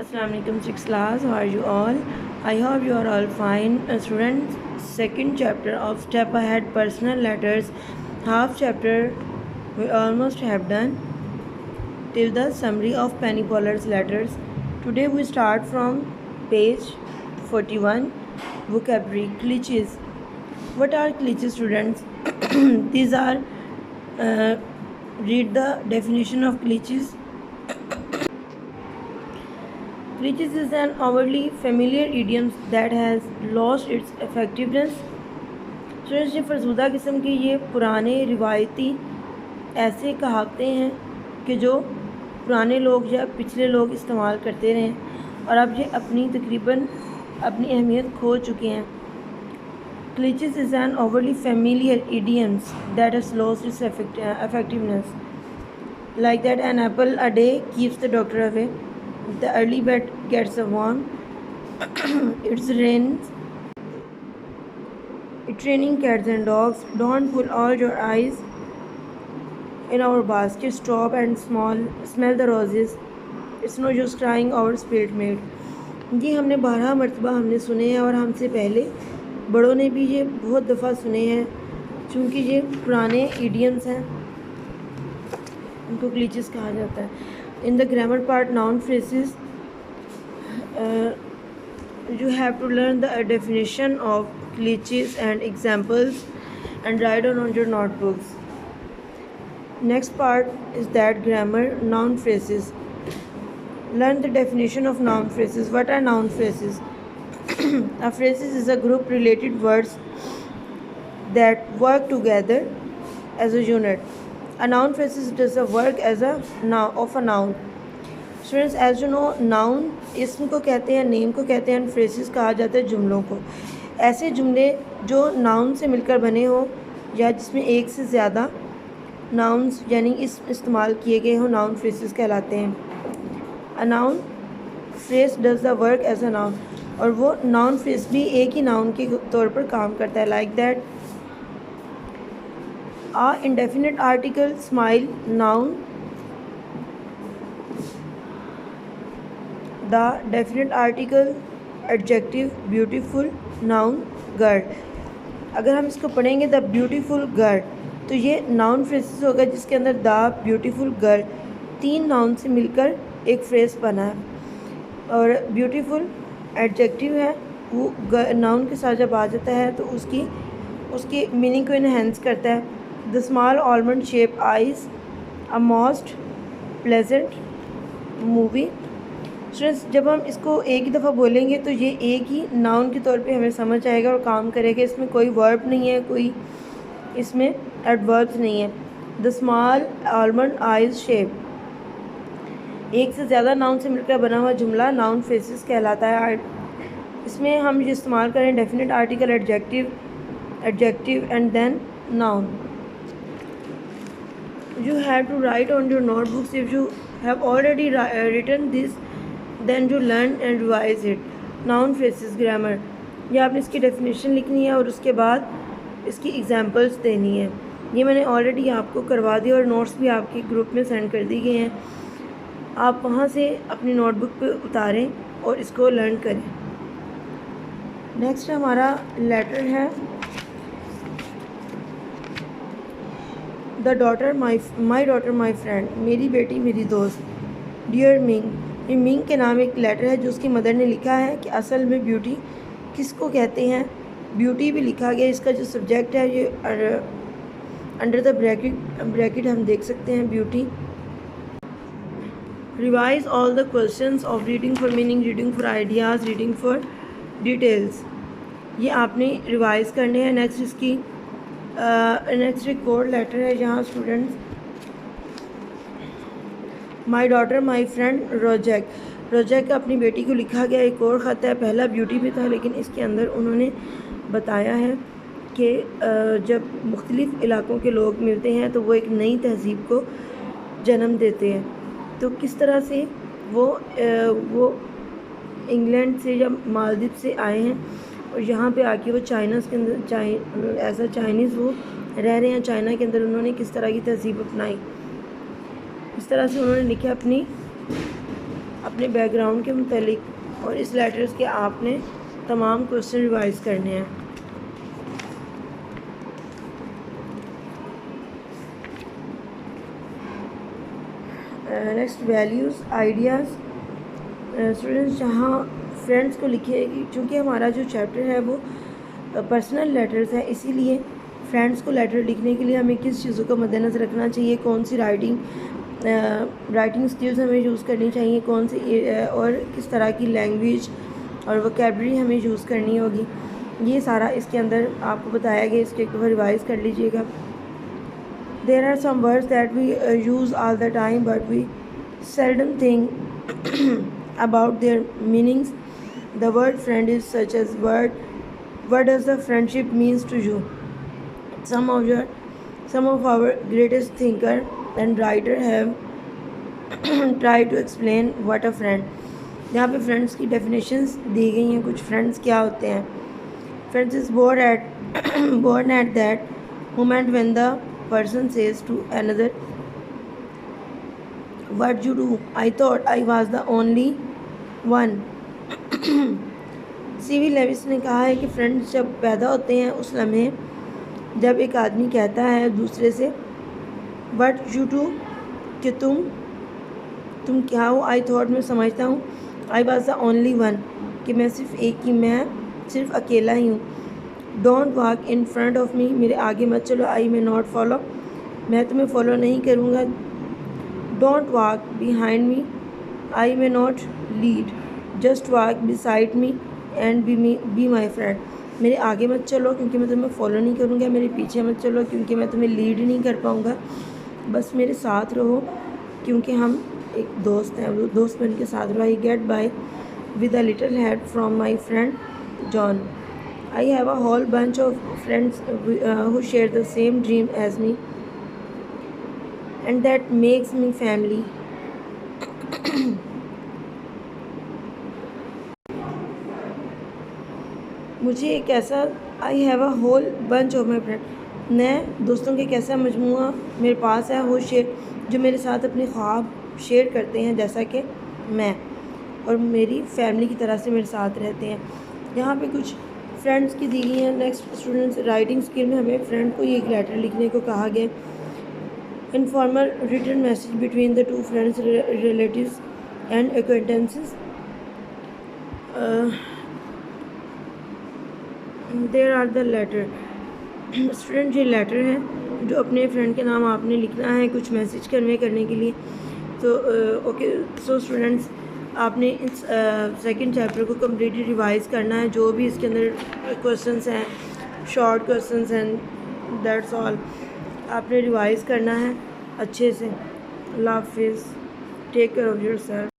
Assalamualaikum sixth class. How are you all? I hope you are all fine. Students, second chapter of Step Ahead Personal Letters, half chapter we almost have done till the summary of Penny Pollard's letters. Today we start from page 41, vocabulary cliches. What are cliches, students? These are read the definition of cliches. Cliches is an overly familiar idiom that has lost its effectiveness. Students, ये फरसूदा किस्म के ये पुराने रिवायती ऐसे कहावतें हैं कि जो पुराने लोग या पिछले लोग इस्तेमाल करते रहे और अब ये तकरीबन अपनी अहमियत खो चुके हैं. Cliches is an overly familiar idiom that has lost its effectiveness. Like that, an apple a day keeps the doctor away. The early bird gets a worm. It's raining cats and dogs. Don't pull all your eyes in our basket. Stop and smell the roses. It's no use crying over spilled milk. ये हमने 12 मरतबा हमने सुने हैं और हमसे पहले बड़ों ने भी ये बहुत दफ़ा सुने हैं. चूँकि ये पुराने इडियम्स हैं, इनको क्लीचेस कहा जाता है. In the grammar part, noun phrases, you have to learn the definition of cliches and examples and write on your notebooks. Next part is that grammar, noun phrases. Learn the definition of noun phrases. What are noun phrases? A phrase is a group related words that work together as a unit. A noun phrase does a work as a noun of a noun. Students, as you know, noun इसम को कहते हैं, name को कहते हैं, phrases कहा जाता है जुमलों को. ऐसे जुमले जो नाउन से मिलकर बने हो या जिसमें एक से ज़्यादा नाउन्स यानी इस्तेमाल किए गए हो, नाउन phrases कहलाते हैं. A noun phrase does the work as a noun. और वो नाउन phrase भी एक ही नाउन के तौर पर काम करता है. Like that, a indefinite article smile, noun. The definite article adjective beautiful, noun. girl. अगर हम इसको पढ़ेंगे द ब्यूटीफुल गर्ल, तो ये नाउन फ्रेजेस होगा जिसके अंदर द ब्यूटीफुल गर्ल 3 नाउन से मिलकर एक फ्रेज बना है. और ब्यूटीफुल एडजेक्टिव है, वो नाउन के साथ जब आ जाता है तो उसकी मीनिंग को इन्हेंस करता है. The small almond shaped eyes, a most pleasant movie. Students, जब हम इसको एक ही दफ़ा बोलेंगे तो ये एक ही नाउन के तौर पे हमें समझ आएगा और काम करेगा. इसमें कोई वर्ब नहीं है, कोई इसमें एडवर्ब्स नहीं है. The small almond eyes shape, एक से ज़्यादा नाउन से मिलकर बना हुआ जुमला नाउन फ्रेजेस कहलाता है. इसमें हम ये इस्तेमाल करें definite article, adjective and then noun. You have to write on your notebooks. If you have already written this, then you learn and revise it. Noun phrases grammar, ये आपने इसकी डेफिनेशन लिखनी है और उसके बाद इसकी एग्जांपल्स देनी है. ये मैंने ऑलरेडी आपको करवा दिया और नोट्स भी आपके ग्रुप में सेंड कर दी गए हैं. आप वहाँ से अपनी नोटबुक पे उतारें और इसको लर्न करें. नेक्स्ट हमारा लेटर है the daughter my daughter my friend, मेरी बेटी मेरी दोस्त. डियर मिंग, ये मिंग के नाम एक लेटर है जो उसकी मदर ने लिखा है कि असल में ब्यूटी किसको कहते हैं. ब्यूटी भी लिखा गया. इसका जो सब्जेक्ट है ये अंडर द ब्रैकेट हम देख सकते हैं, beauty. Revise all the questions of reading for meaning, reading for ideas, reading for details. ये आपने रिवाइज करने हैं. नेक्स्ट एक कोड लेटर है जहाँ students my daughter my friend Rozik अपनी बेटी को लिखा गया एक और ख़त है. पहला ब्यूटी भी था, लेकिन इसके अंदर उन्होंने बताया है कि जब मुख्तलिफ़ इलाक़ों के लोग मिलते हैं तो वो एक नई तहज़ीब को जन्म देते हैं. तो किस तरह से वो इंग्लैंड से या मालदीव से आए हैं और यहाँ पे आके वो चाइना के अंदर ऐसा चाइनीज़ वो रह रहे हैं. चाइना के अंदर उन्होंने किस तरह की तहज़ीब अपनाई, इस तरह से उन्होंने लिखा अपनी अपने बैकग्राउंड के मुतालिक और इस लेटर्स के आपने तमाम क्वेश्चन रिवाइज करने हैं। Next values ideas. स्टूडेंट्स जहाँ फ्रेंड्स को लिखेगी, चूँकि हमारा जो चैप्टर है वो पर्सनल लेटर्स है, इसीलिए फ्रेंड्स को लेटर लिखने के लिए हमें किस चीज़ों का मद्देनज़र रखना चाहिए, कौन सी राइटिंग स्किल्स हमें यूज़ करनी चाहिए, कौन सी और किस तरह की लैंग्वेज और वोकैबलरी हमें यूज़ करनी होगी, ये सारा इसके अंदर आपको बताया गया। इसके एक बार रिवाइज़ कर लीजिएगा। There are some words that we use all the time, but we seldom think about their meanings. The word friend is such as word. What does the friendship means to you? Some of our greatest thinker and writer have tried to explain what a friend. यहाँ पे friends की definitions दी गई हैं। कुछ friends क्या होते हैं? Friends is born at that moment when the person says to another, what you do? I thought I was the only one. C.V. Lewis ने कहा है कि फ्रेंड्स जब पैदा होते हैं उस लम्हे जब एक आदमी कहता है दूसरे से what you do, कि तुम क्या हो। I thought, मैं समझता हूँ, I was the only one, कि मैं सिर्फ अकेला ही हूँ। Don't walk in front of me, मेरे आगे मत चलो। आई मे नॉट फॉलो, मैं तुम्हें फॉलो नहीं करूँगा। Don't walk behind me, I may not lead. Just walk beside me and be my friend, मेरे आगे मत चलो क्योंकि मैं तुम्हें फॉलो नहीं करूँगा, मेरे पीछे मत चलो क्योंकि मैं तुम्हें लीड नहीं कर पाऊँगा, बस मेरे साथ रहो क्योंकि हम एक दोस्त हैं। वो दोस्त बन के साथ रहो। I get by with a little help from my friend John. I have a whole bunch of friends who share the same dream as me, and that makes me family. मुझे एक ऐसा I have a whole bunch of my friends, मैं दोस्तों के एक ऐसा मजमूआ मेरे पास है, वो जो मेरे साथ अपने ख्वाब शेयर करते हैं जैसा कि मैं, और मेरी फैमिली की तरह से मेरे साथ रहते हैं। यहाँ पे कुछ फ्रेंड्स की दी गई हैं। नेक्स्ट स्टूडेंट्स, राइटिंग स्किल में हमें फ्रेंड को एक लेटर लिखने को कहा गया। Informal written message between the two friends, relatives and acquaintances. There are the letter. Student, ये लेटर है जो अपने फ्रेंड के नाम आपने लिखना है कुछ मैसेज कन्वे करने के लिए। तो ओके, सो स्टूडेंट्स, आपने इस सेकंड चैप्टर को कम्प्लीटली रिवाइज करना है। जो भी इसके अंदर क्वेश्चंस हैं, शॉर्ट क्वेश्चंस हैं, दैट्स ऑल आपने रिवाइज करना है अच्छे से। अल्लाह हाफिज़, टेक केयर ऑफ़ योरसेल्फ।